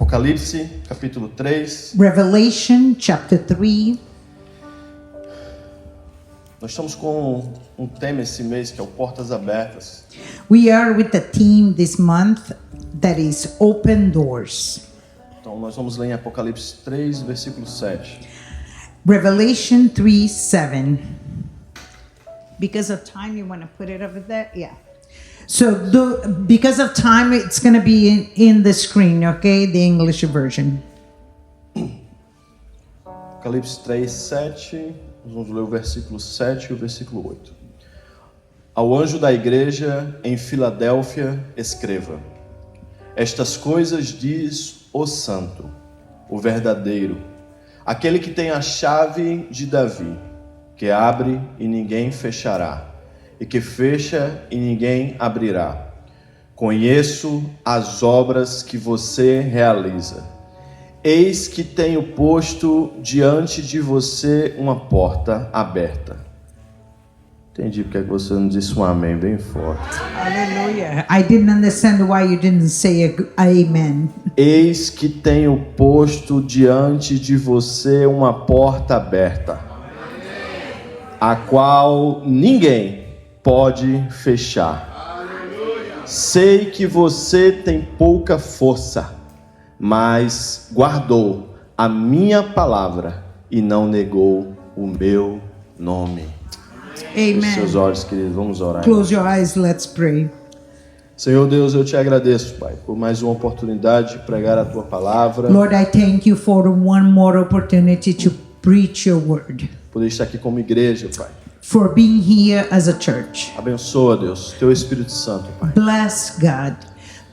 Apocalipse, capítulo 3. Revelation chapter 3. Nós estamos com um tema esse mês que é o Portas Abertas. We are with the theme this month that is Open Doors. Então nós vamos ler em Apocalipse 3, versículo 7. Revelation 3:7. Because of time, you want to put it over there? Yeah. So, because of time, it's going to be in the screen, okay? The English version. Apocalipse 3, 7. Nós vamos ler o versículo 7 e o versículo 8. Ao anjo da igreja em Filadélfia, escreva: Estas coisas diz o Santo, o verdadeiro, aquele que tem a chave de Davi, que abre e ninguém fechará, e que fecha e ninguém abrirá. Conheço as obras que você realiza. Eis que tenho posto diante de você uma porta aberta. Entendi porque você não disse um amém bem forte. Hallelujah. I didn't understand why you didn't say amen. Eis que tenho posto diante de você uma porta aberta, a qual ninguém pode fechar. Sei que você tem pouca força, mas guardou a minha palavra e não negou o meu nome. Amen. Feche seus olhos, queridos, vamos orar. Close your eyes, let's pray. Senhor Deus, eu te agradeço, Pai, por mais uma oportunidade de pregar a Tua palavra. Lord, I thank you for one more opportunity to preach your word. Poder estar aqui como igreja, Pai. For being here as a church. Abençoa, Deus, Teu Espírito Santo, Pai. Bless God,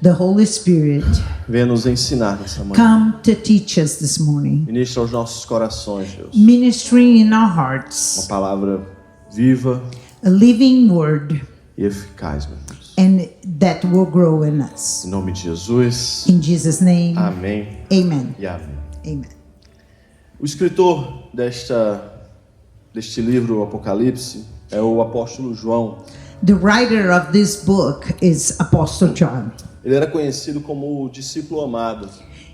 the Holy Spirit. Venha nos ensinar nessa manhã. Come to teach us this morning. Ministra aos nossos corações, Deus. Ministering in our Uma hearts. palavra viva A living word. e eficaz, meu Deus. And that will grow in us. Em nome de Jesus. In Jesus' name. Amém Amen. e amém. Amen. O escritor deste livro, Apocalipse, é o apóstolo João. The writer of this book is Apostle John. Ele era conhecido como o discípulo amado.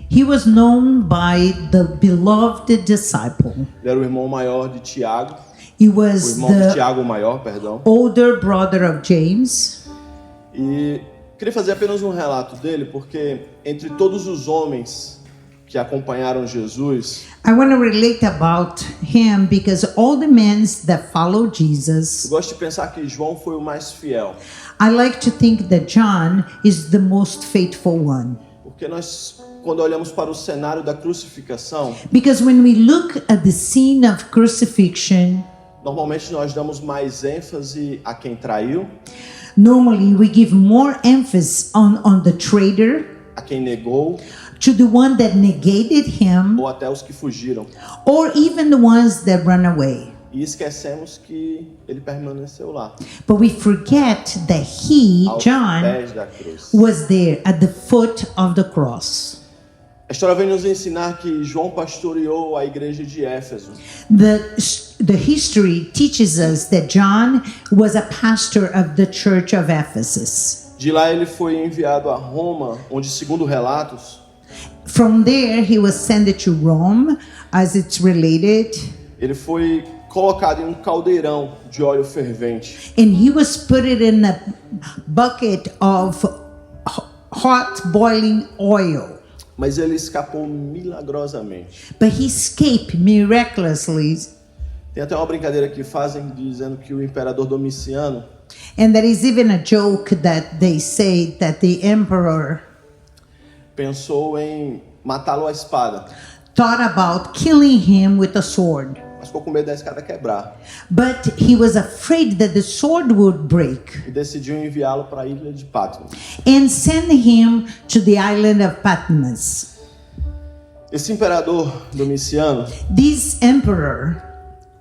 He was known by the beloved disciple. Ele era o irmão maior de Tiago. He O was irmão de the Tiago maior, perdão. older brother of James. E queria fazer apenas um relato dele, porque entre todos os homens que acompanharam Jesus, I want to relate about him because all the men that follow eu Jesus, gosto de pensar que João foi o mais fiel. I like to think that John is the most faithful one. Porque nós, quando olhamos para o cenário da crucificação, Because when we look at the scene of crucifixion, normalmente nós damos mais ênfase a quem traiu, normally we give more emphasis on the traitor, a quem negou, to the one that negated him, ou até os que fugiram. or even the ones that run away. E esquecemos que ele permaneceu lá, But we forget that he, aos John, pés da cruz. was there at the foot of the cross. A história vem nos ensinar que João pastoreou a igreja de Éfeso. The history teaches us that John was a pastor of the church of Ephesus. De lá ele foi enviado a Roma, onde, segundo relatos, From there, he was sent to Rome, as it's related, ele foi colocado em um caldeirão de óleo fervente. and he was put in a bucket of hot boiling oil. Mas ele escapou milagrosamente. But he escaped miraculously. Tem até uma brincadeira que fazem dizendo que o imperador Domiciano And there is even a joke that they say that the emperor pensou em matá-lo à espada, thought about killing him with a sword. mas ficou com medo da escada quebrar But he was afraid that the sword would break e decidiu enviá-lo para a ilha de Patmos. and send him to the island of Patmos. Esse imperador Domiciano This emperor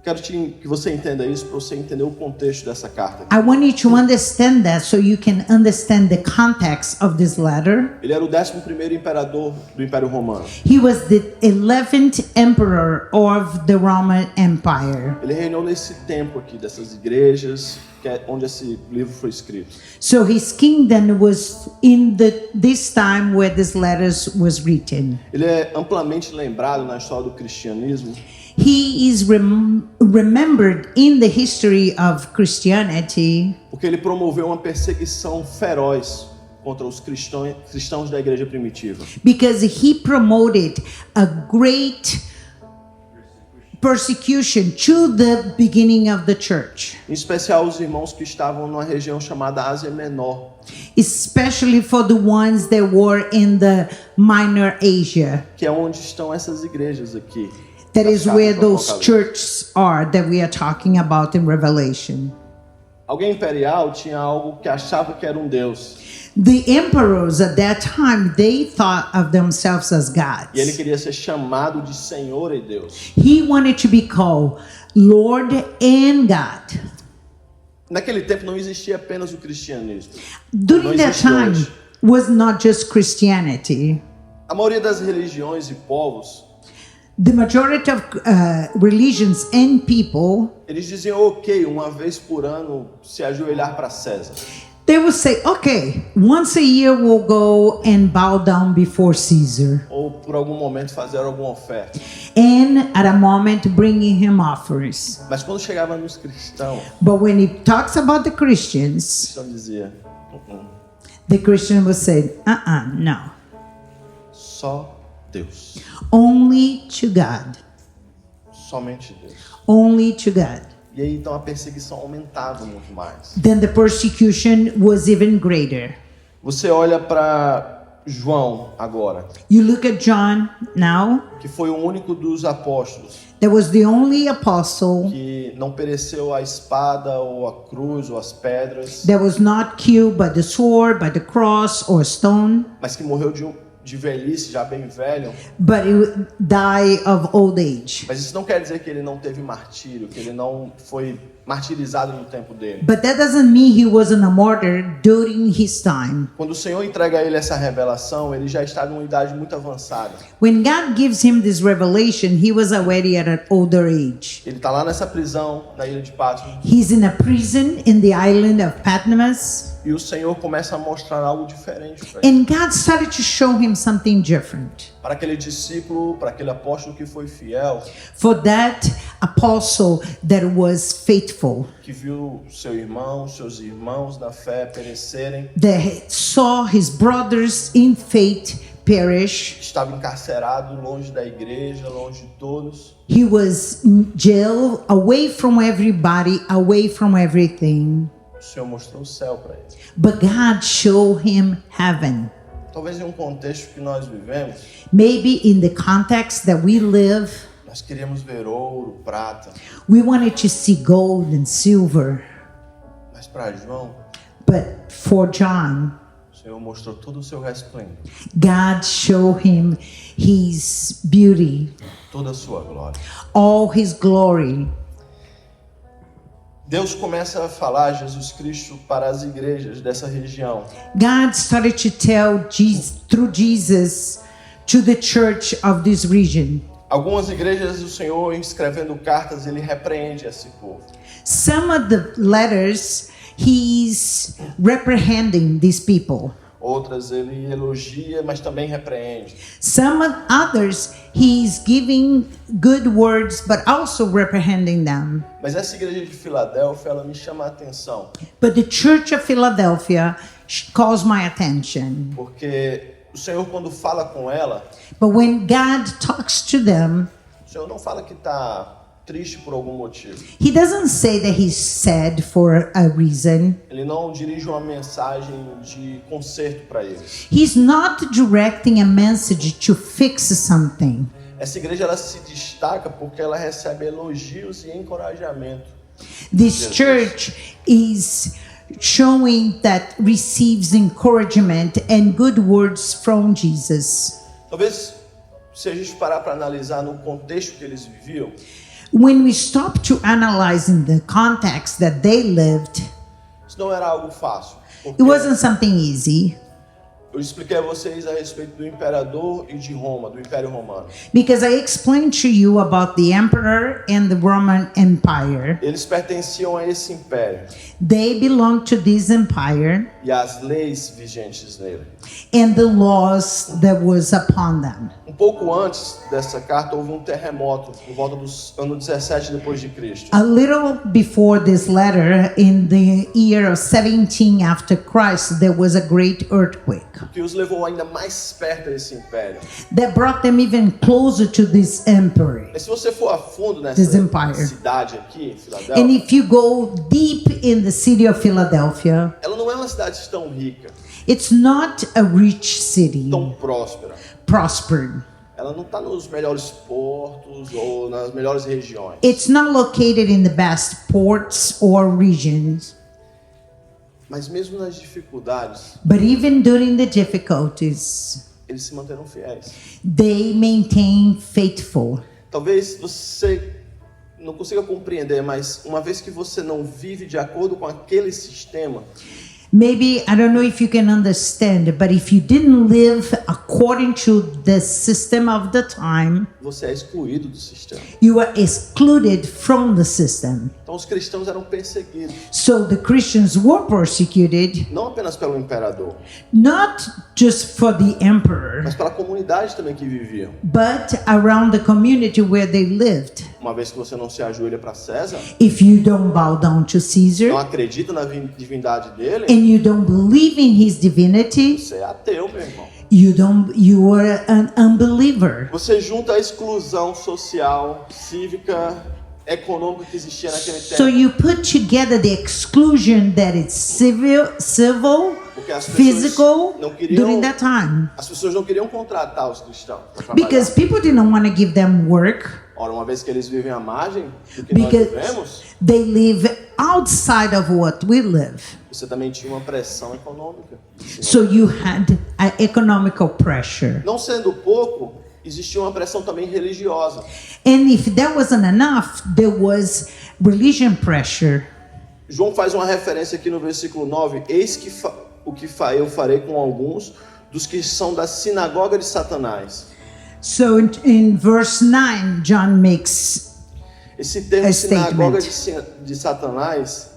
Quero que você entenda isso para você entender o contexto dessa carta. I want you to understand that so you can understand the context of this letter. Ele era o 11º imperador do Império Romano. He was the 11th emperor of the Roman Empire. Ele reinou nesse tempo aqui, dessas igrejas, que é onde esse livro foi escrito. So his kingdom was in this time where this letters was written. Ele é amplamente lembrado na história do cristianismo He is remembered in the history of Christianity porque ele promoveu uma perseguição feroz contra os cristãos da igreja primitiva. because he promoted a great persecution to the beginning of the church, Em especial os irmãos que estavam numa região chamada Ásia Menor, especially for the ones that were in the Minor Asia. que é onde estão essas igrejas aqui. That das is cartas where do those Apocalipse. churches are that we are talking about in Revelation. Alguém imperial tinha algo que achava que era um deus. The emperors at that time, they thought of themselves as E ele gods. queria ser chamado de Senhor e Deus. He wanted to be called Lord and God. Naquele tempo não existia apenas o cristianismo. During Não that existe time hoje. was not just Christianity. A maioria das religiões e povos, The majority of religions and people, eles diziam, ok, uma vez por ano se ajoelhar para César. they will say, okay, once a year we'll go and bow down before Caesar. Ou por algum momento fazer alguma oferta. And at a moment bringing him offerings. Mas quando chegava nos cristãos, But when he talks about the o Christians, cristão dizia, the Christian will say, no. só Deus. Only to God. Somente Deus. Only to God. E aí então a perseguição aumentava muito mais. Then the persecution was even greater. Você olha para João agora, You look at John now, que foi o único dos apóstolos that was the only apostle que não pereceu a espada ou a cruz ou as pedras, that was not killed by the sword, by the cross, or stone, mas que morreu de velhice, já bem velho. but he would die of old age. Mas isso não quer dizer que ele não teve martírio, que ele não foi martirizado no tempo dele. But that doesn't mean he wasn't a martyr during his time. Quando o Senhor entrega a ele essa revelação, ele já está numa idade muito avançada. When God gives him this revelation, he was already at an older age. Ele está lá nessa prisão, na ilha de Patmos, He's in a prison in the island of Patmos, e o Senhor começa a mostrar algo diferente para ele. and God started to show him something different. Para aquele discípulo, para aquele apóstolo que foi fiel, For that apostle that was faithful, que viu seus irmãos da fé perecerem, that saw his brothers in faith perish. estava encarcerado longe da igreja, longe de todos. He was in jail, away from everybody, away from everything. O Senhor mostrou o céu para ele. But God showed him heaven. Talvez em um contexto que nós vivemos, Maybe in the context that we live, nós queríamos ver ouro, prata, we wanted to see gold and silver. mas para João, But for John, o Senhor mostrou todo o seu resplendor, God showed him his beauty, toda a sua glória. all his glory. Deus começa a falar Jesus Cristo para as igrejas dessa região. God started to tell Jesus, through Jesus to the church of this region. Algumas igrejas, o Senhor, escrevendo cartas, ele repreende esse povo. Some of the letters, he's reprehending these people. Outras ele elogia, mas também repreende. Some of others, he's giving good words, but also reprehending them. Mas essa igreja de Filadélfia, ela me chama a atenção, But the church of Philadelphia calls my attention. porque o Senhor, quando fala com ela, But when God talks to them, o Senhor não fala que está triste por algum motivo. he doesn't say that he's sad for a reason. Ele não dirige uma mensagem de conserto para eles. He's not directing a message to fix something. Essa igreja, ela se destaca porque ela recebe elogios e encorajamento. This church is showing that receives encouragement and good words from Jesus. Talvez, se a gente parar para analisar no contexto que eles viviam, when we stop to analyzing the context that they lived, Isso não era algo fácil. it wasn't something easy. Eu expliquei a vocês a respeito do imperador e de Roma, do Império Romano. Because I explained to you about the emperor and the Roman Empire. Eles pertenciam a esse império They belonged to this empire e às leis vigentes nele. and the laws that was upon them. Pouco antes dessa carta houve um terremoto por volta do ano 17 depois de Cristo. A little before this letter, in the year of 17 after Christ, there was a great earthquake Que os levou ainda mais perto desse império. that brought them even closer to this emperor. Mas se você for a fundo This nessa empire. cidade aqui, And Filadélfia, if you go deep in the city of Philadelphia, ela não é uma cidade tão rica, it's not a rich city, tão próspera. prospered. Ela não está nos melhores portos ou nas melhores regiões. It's not located in the best ports or regions. Mas mesmo nas dificuldades, But even during the difficulties, eles se manteram fiéis. they maintain faithful. Talvez você não consiga compreender, mas uma vez que você não vive de acordo com aquele sistema, Maybe, I don't know if you can understand, but if you didn't live according to the system of the time, você é excluído do sistema. you are excluded from the system. Então os cristãos eram perseguidos, So the Christians were persecuted, não apenas pelo imperador, not just for the emperor, mas pela comunidade também que viviam. but around the community where they lived. Uma vez que você não se ajoelha para César, If you don't bow down to não Caesar acredita na divindade dele, and you don't believe in his divinity, você é ateu, meu irmão. you are an unbeliever. Você junta a exclusão social, cívica, econômica que existia naquele So tempo. you put together the exclusion that is civil, Porque as pessoas physical não queriam, during that time. as pessoas não queriam contratar os cristãos para trabalhar. Because people didn't want to give them work. Ora, uma vez que eles vivem à margem do que nós Because vivemos, they live outside of what we live. você também tinha uma pressão econômica. So you had an economical pressure. Não sendo pouco, existia uma pressão também religiosa. And if that wasn't enough, there was religion pressure. João faz uma referência aqui no versículo 9: Eis que eu farei com alguns dos que são da sinagoga de Satanás. So in verse 9, John makes Esse termo A sinagoga statement. de Satanás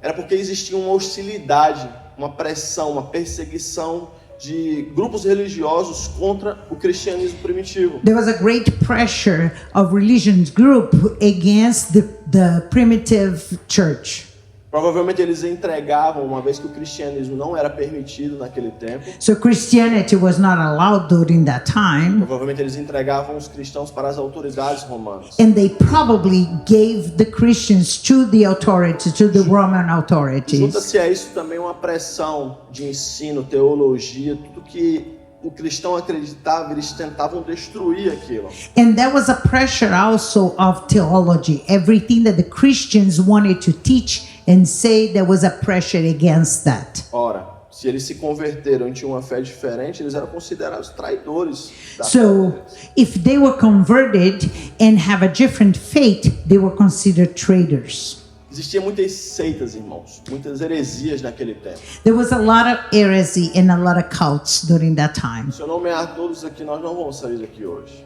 era porque existia uma hostilidade, uma pressão, uma perseguição de grupos religiosos contra o cristianismo primitivo. there was a great pressure of religious group against the primitive church. Provavelmente eles entregavam, uma vez que o cristianismo não era permitido naquele tempo, So Christianity was not allowed during that time, provavelmente eles entregavam os cristãos para as autoridades romanas. and they probably gave the Christians to the authorities, to the Roman authorities. Junta-se a isso também uma pressão de ensino, teologia, tudo que o cristão acreditava, eles tentavam destruir aquilo. And there was a pressure also of theology. Everything that the Christians wanted to teach and say, there was a pressure against that. Ora, se eles se converteram e tinham uma fé diferente, eles eram considerados traidores da fé So deles. if they were converted and have a different faith, they were considered traitors. Existiam muitas seitas, irmãos, muitas heresias naquele tempo. There was a lot of heresy and a lot of cults during that time. Se eu nomear todos aqui, nós não vamos sair daqui hoje.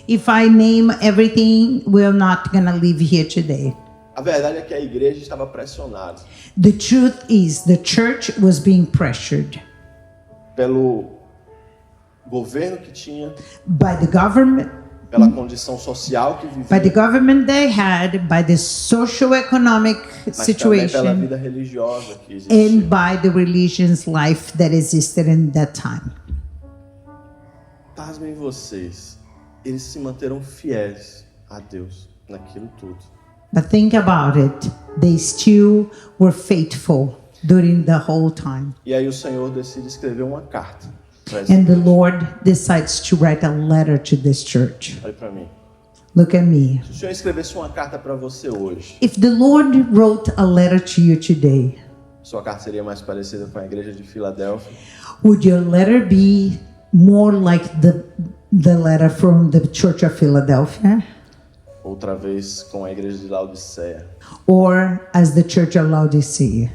If I name everything, we're not going to leave here today. A verdade é que a igreja estava pressionada The truth is, the church was being pressured pelo governo que tinha, by the government, pela condição social que by the vivia, government they had, by the socio-economic mas também pela situation, vida religiosa que existia. and by the religion's life that existed in that time. Pasmem vocês, eles se manteram fiéis a Deus naquilo tudo. But think about it, they still were faithful during the whole time. E aí o Senhor decide escrever uma carta para And the Lord decides to write a letter to this church. Olha para mim. Look at me. Se o Senhor escrevesse uma carta para você hoje, If the Lord wrote a letter to you today, sua carta seria mais parecida com a igreja de Filadélfia? would your letter be more like the letter from the Church of Philadelphia? outra vez com a igreja de Laodiceia. or as the church of Laodicea.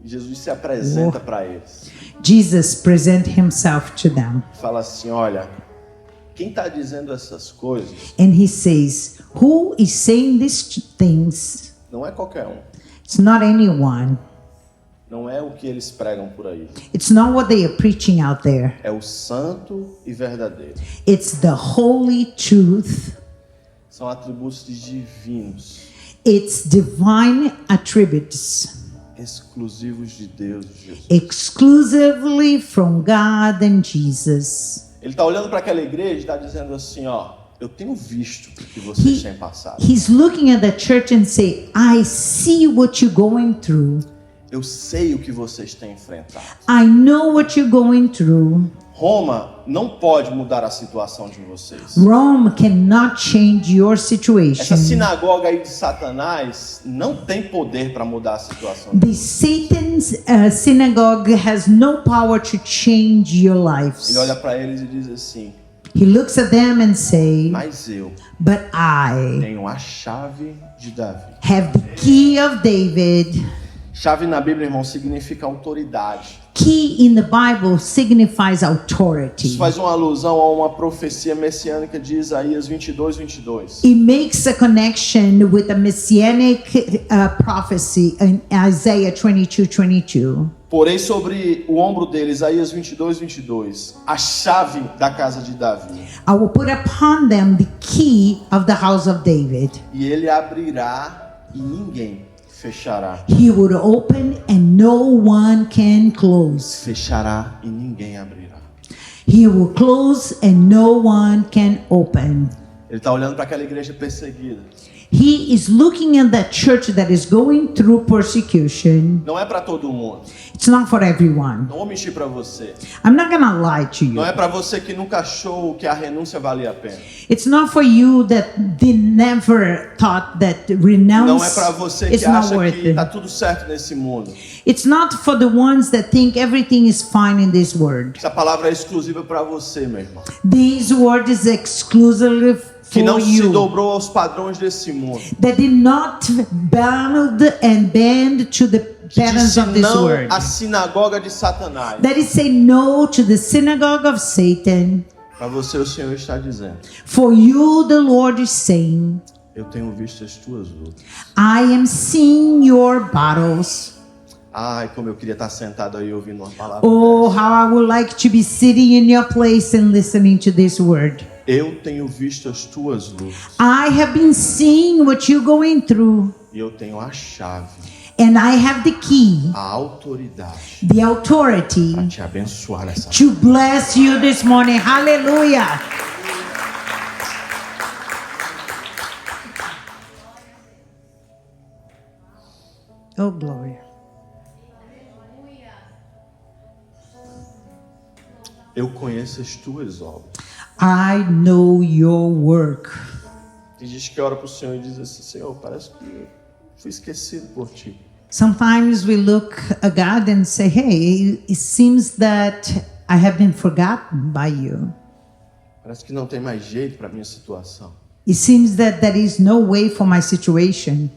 E Jesus se apresenta para eles. Jesus present himself to them, Fala assim, olha, quem está dizendo essas coisas and he says, who is saying these things? não é qualquer um. It's not anyone. Não é o que eles pregam por aí. It's not what they are preaching out there. É o santo e verdadeiro. It's the holy truth. São atributos divinos, It's divine attributes, exclusivos de Deus, Jesus. exclusively from God and Jesus. Ele está olhando para aquela igreja e está dizendo assim, ó, eu tenho visto o que vocês têm passado. He's looking at the church and say, I see what you're going through. Eu sei o que vocês têm enfrentado. I know what you're going through. Roma não pode mudar a situação de vocês. Rome cannot change your situation. Essa sinagoga aí de Satanás não tem poder para mudar a situação. The Satan's synagogue has no power to change your lives. Ele olha para eles e diz assim, He looks at them and say, mas eu but I tenho a chave de Davi. have the key of David. Chave na Bíblia, irmão, significa autoridade. Key in the Bible signifies authority. Isso faz uma alusão a uma profecia messiânica de Isaías 22:22. It makes a connection with a messianic prophecy in Isaiah 22:22. Porém sobre o ombro dele, Isaías 22:22, a chave da casa de Davi. I will put upon them the key of the house of David. E ele abrirá e ninguém fechará. He would open and no one can close. Fechará e ninguém abrirá. He will close and no one can open. Ele está olhando para aquela igreja perseguida. He is looking at that church that is going through persecution. Não é para todo mundo. It's not for everyone. Não vou mentir para você. I'm not gonna lie to you. Não é para você que nunca achou que a renúncia valia a pena. It's not for you that they never thought that Não renounce é para você is que not acha worth que it. está tudo certo nesse mundo. It's not for the ones that think everything is fine in this world. Essa palavra é exclusiva para você, meu irmão. This word is exclusively Que não for se you. dobrou aos padrões desse mundo. That did not bound and bend to the Que patterns disse of this não world. à sinagoga de Satanás. That is say no to the synagogue of Satan. Para você o Senhor está dizendo: For you the Lord is saying, eu tenho visto as tuas lutas. I am seeing your battles. Ai, como eu queria estar sentado aí ouvindo uma palavra. Oh, dessa. how I would like to be sitting in your place and listening to this word. Eu tenho visto as tuas lutas. I have been seeing what you're going through, E eu tenho a chave, and I have the key, a autoridade the authority para te abençoar nessa to bless you this morning. Hallelujah. Oh, glory. Eu conheço as tuas obras. I know your work. Tem gente que ora para o Senhor e diz assim: Senhor, parece que eu fui esquecido por ti. Sometimes we look at God and say, hey, it seems that I have been forgotten by you. Parece que não tem mais jeito para minha situação. It seems that there is no way for my situation.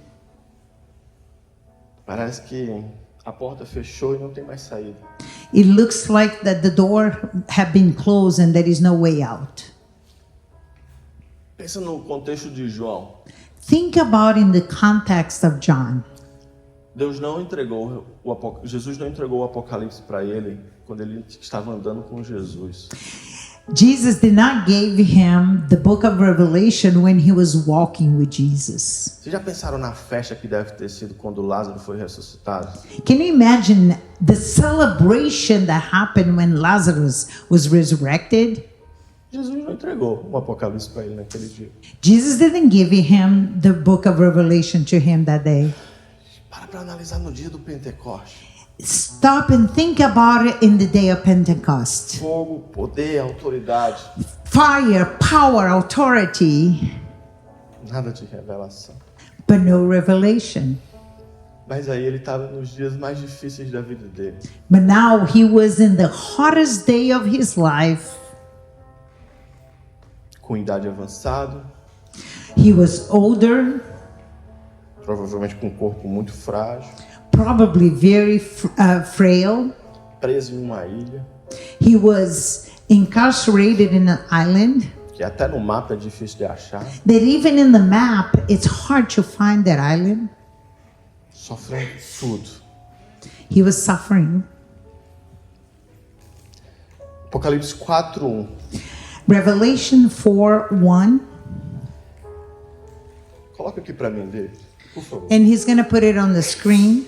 Parece que a porta fechou e não tem mais saída. It looks like that the door have been closed and there is no way out. Pensa no contexto de João. Think about in the context of John. Deus não entregou Jesus não entregou o Apocalipse para ele quando ele estava andando com Jesus. Jesus did not give him the book of Revelation when he was walking with Jesus. Vocês já pensaram na festa que deve ter sido quando Lázaro foi ressuscitado? Can you imagine the celebration that happened when Lazarus was resurrected? Jesus não entregou o Apocalipse para ele naquele dia. Jesus didn't give him the book of Revelation to him that day. Para analisar no dia do Pentecoste. Stop and think about it in the day of Pentecost. Fogo, poder, autoridade. Fire, power, authority, Nada de revelação. but no revelation. Mas aí ele estava nos dias mais difíceis da vida dele. But now he was in the hottest day of his life, Com idade avançada, He was older, provavelmente com um corpo muito frágil, probably very frail. preso em uma ilha, He was incarcerated in an island que até no mapa é difícil de achar, that even in the map, it's hard to find that island. sofrendo tudo. He was suffering. Apocalipse 4:1. Revelation 4:1, Coloca aqui para mim, David, por favor. and he's going to put it on the screen.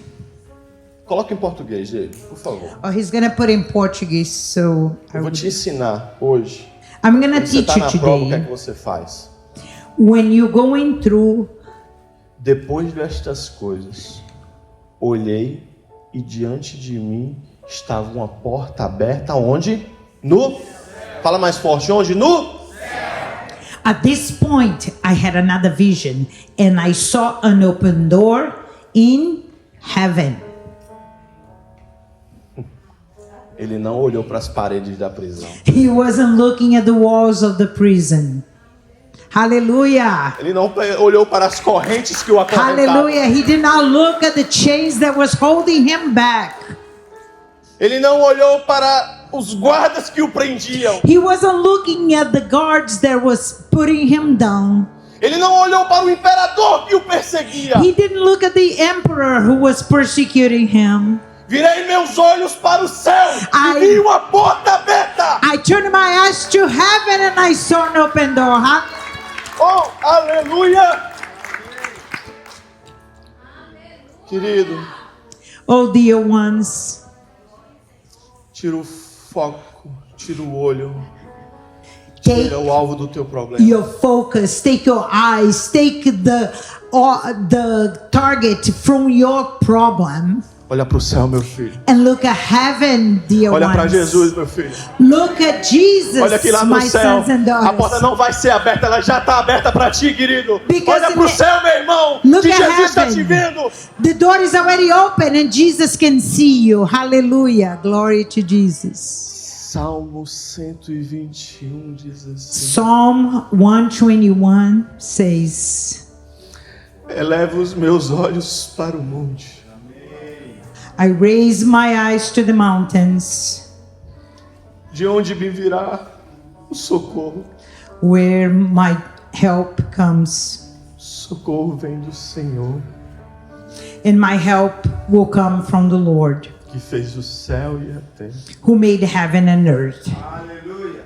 Coloca em português, David, por favor. Or he's going to put it in Portuguese, so Eu vou te ensinar hoje. I'm going to Quando você teach está you na prova, o que é today. que você faz? When you're going through, Depois destas coisas, olhei e diante de mim estava uma porta aberta. Onde? No? Fala mais forte. Onde? No? at this point, I had another vision, and I saw an open door in heaven. Ele não olhou para as paredes da prisão. He wasn't looking at the walls of the prison. Hallelujah. Ele não olhou para as correntes que o acorrentavam. Hallelujah. He did not look at the chains that was holding him back. Ele não olhou para os guardas que o prendiam. He wasn't looking at the guards that was putting him down. Ele não olhou para o imperador que o perseguia. He didn't look at the emperor who was persecuting him. Virei meus olhos para o céu e vi uma porta aberta. I turned my eyes to heaven and I saw an open door. Huh? Oh, aleluia! Querido, Oh, dear ones, tira o foco, tira o olho, take tira o alvo do teu problema. your focus, take your eyes, take the target from your problem Olha para o céu, meu filho. and look at heaven, dear Olha para ones. Jesus, meu filho. Look at Jesus, Olha aqui lá no my céu. sons and A porta daughters. não vai ser aberta, ela já está aberta para ti, querido. Because Olha para o céu, meu irmão. look Que at Jesus está heaven. te vendo. The door is already open and Jesus can see you. Hallelujah. Glory to Jesus. Salmo 121 diz assim: Psalm 121 says, eleva os meus olhos para o monte. I raise my eyes to the mountains, De onde me virá o socorro? where my help comes. Socorro vem do Senhor, And my help will come from the Lord, que fez o céu e a terra. who made heaven and earth. Aleluia.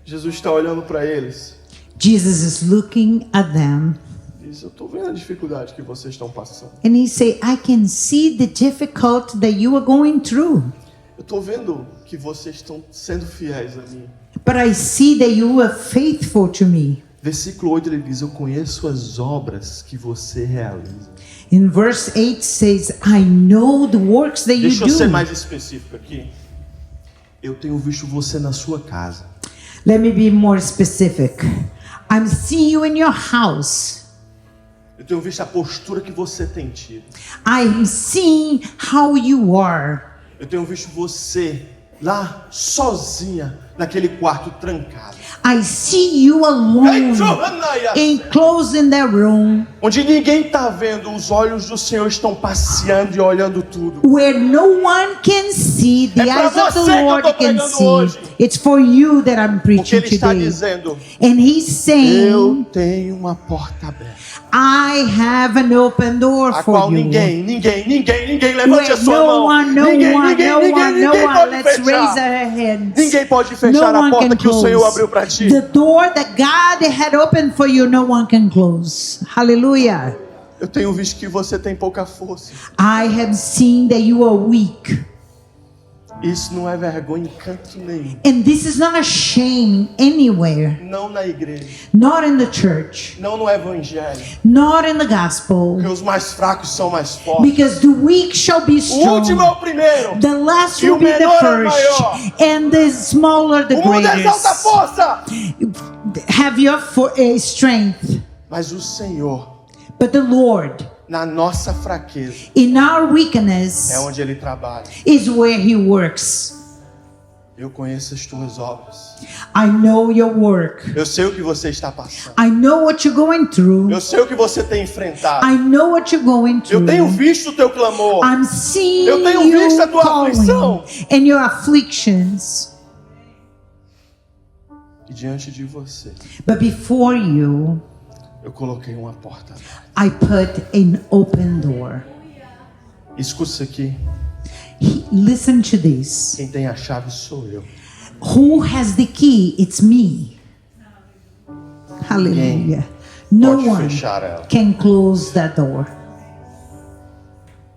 Jesus está olhando para eles. Jesus is looking at them Diz: eu estou vendo a dificuldade que vocês estão passando. and he say, I can see the difficulty that you are going through, Eu estou vendo que vocês estão sendo fiéis a mim. but I see that you are faithful to me. Versículo 8 ele diz: eu conheço as obras que você realiza. In verse 8 says, I know the works that you Deixa eu ser do. mais específico aqui. Eu tenho visto você na sua casa. Let me be more specific. I'm seeing you in your house. Eu tenho visto a postura que você tem tido. I'm seeing how you are. Eu tenho visto você lá sozinha naquele quarto trancado. I see you alone, enclosed in that room, Onde ninguém está vendo, os olhos do Senhor estão passeando e olhando tudo. where no one can see. The É pra eyes of você que the eu Lord tô can pregando see. hoje. It's for you that I'm Porque preaching Ele está today. dizendo: And He's eu saying, tenho uma porta aberta, I have an open door a for qual you. ninguém levante Where a sua no mão. one, no Ninguém one, no one. pode Let's raise fechar. our hands. Ninguém pode fechar No a one porta can que o Senhor close. abriu para ti. The door that God had opened for you, no one can close. Hallelujah. Eu tenho visto que você tem pouca força. I have seen that you are weak. Isso não é vergonha em canto nenhum. And this is not a shame anywhere. Não na igreja, Not in the church. não no evangelho. Not in the gospel. Porque os mais fracos são mais fortes. Because the weak shall be O último é strong. o primeiro. The last E o will be the menor é o first. maior. And the smaller the O mundo exalta a greatest. força. Have your strength. Mas o Senhor, But the Lord, na nossa fraqueza, in our weakness, é onde Ele trabalha. is where He works. Eu conheço as tuas obras. I know your work. Eu sei o que você está passando. I know what you're going through. Eu sei o que você tem enfrentado. I know what you're going through. Eu tenho visto o teu clamor. I'm seeing Eu tenho visto a you tua calling aflição. and your afflictions. E diante de você, But before you, eu coloquei uma porta. I put an open door. Escuta isso aqui. Listen to this. Quem tem a chave sou eu. Who has the key? It's me. Hallelujah. No Pode one fechar ela. can close that door.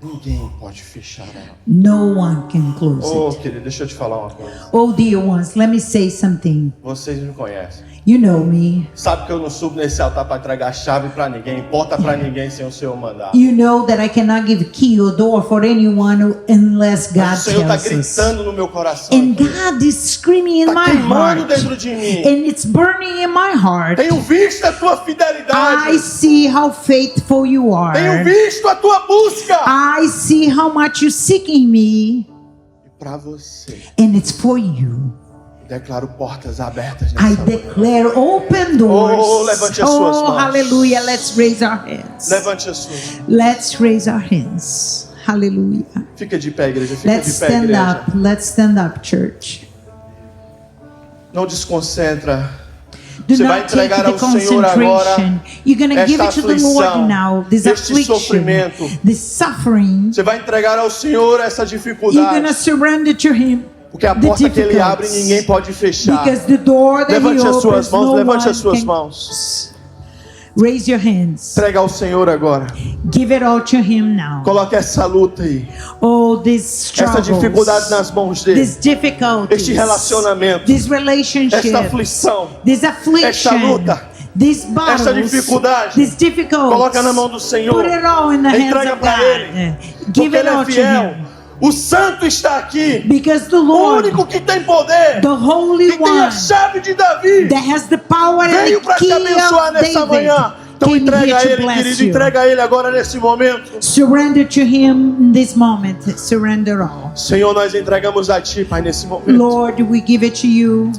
Ninguém pode fechar ela. No one can close Oh, it. querido, deixa eu te falar uma coisa. Oh, dear ones, let me say something. Vocês me conhecem. You know me. Sabe que eu não subo nesse altar para entregar chave para ninguém, porta para ninguém sem o Senhor mandar. You know that I cannot give key or door for anyone unless God Mas o Senhor está tells us. gritando no meu coração. And God is screaming in Está my queimando heart. dentro de mim. And it's burning in my heart. Tenho visto a tua fidelidade. I see how faithful you Tenho are. visto a tua busca. I see how much you're seeking me. E para você, And it's for you. declaro portas abertas I nessa manhã. declare open doors. Oh, levante as suas mãos. Hallelujah. Let's raise our hands. Levante as suas. Let's raise our hands. Hallelujah. Fica de pé, igreja. Fica Let's de pé, stand igreja. up. Let's stand up, church. Não desconcentra. Do Você vai not take entregar the ao Senhor agora concentration. You're going to give esta it to the aflição, Lord now. This este affliction, sofrimento. this suffering. Você vai entregar ao Senhor essa You're going to dificuldade. surrender to Him. Porque a the porta que Ele abre difficulties. ninguém pode fechar. Because the door that Levante He as suas opens, mãos, no levante one as suas can mãos. raise your hands. Entrega ao Senhor agora. Give it all to Him now. Coloque essa luta aí. Oh, this Essa struggles, dificuldade nas mãos dele. this difficulties, Este relacionamento. this relationship, Esta aflição. this affliction, Esta luta. this battles, Esta dificuldade. this difficulties. Coloca na mão do Senhor. Put it all in the hands Entrega of para Ele. God. Porque Give it Ele all é to fiel. Him. O Santo está aqui. Because the O Lord, único que tem poder. the Holy Que tem a One, chave de Davi. that has the power and Veio the para te key abençoar of nessa David, manhã. Então came entrega a here to Ele, bless querido. you. Entrega a Ele agora nesse momento. Surrender to Him in this moment. Surrender all. Senhor, nós entregamos a Ti, Pai, nesse momento. Lord, we give it to you.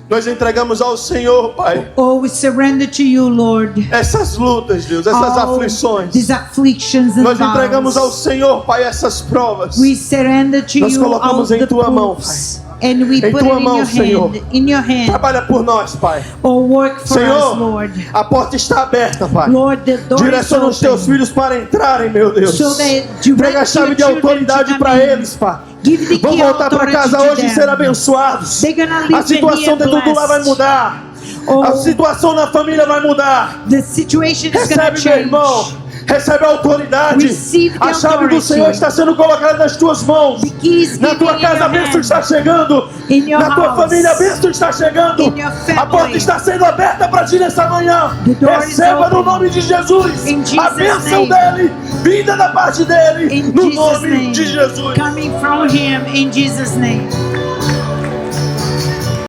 Nós entregamos ao Senhor, Pai, Oh, we surrender to you, Lord. essas lutas, Deus, essas All aflições. these afflictions and Nós entregamos ao battles. Senhor, Pai, essas provas. We surrender to Nós you all colocamos em the Tua mão, proofs. And we Em put Tua it in mão, your Senhor. hand. In your hand. Trabalha por nós, Pai. Oh, work for us, Senhor, Lord. a porta está aberta, Pai. Lord, the door is Direciona os Teus open. filhos para entrarem, meu Deus. So that you Entrega a direct chave your de children autoridade to para come in. eles, Pai. Give the Vão key voltar para authority casa to hoje e them. ser abençoados. They're gonna A live in situação here dentro do lar vai blessed. mudar. Oh, A situação na família vai mudar. the situation is gonna Recebe, meu irmão. change. Recebe a autoridade. Receive the A chave do authority. Senhor está sendo colocada nas tuas mãos. The key is Na given tua in casa a your bênção hand. está chegando. In your Na tua house. família a bênção está chegando. In your family. A porta está sendo aberta para ti nessa manhã. The door is Receba no open. nome de Jesus In a Jesus' bênção name. dele, vinda da parte dele, In no Jesus' nome name. de Jesus. Coming from Him in Jesus' name.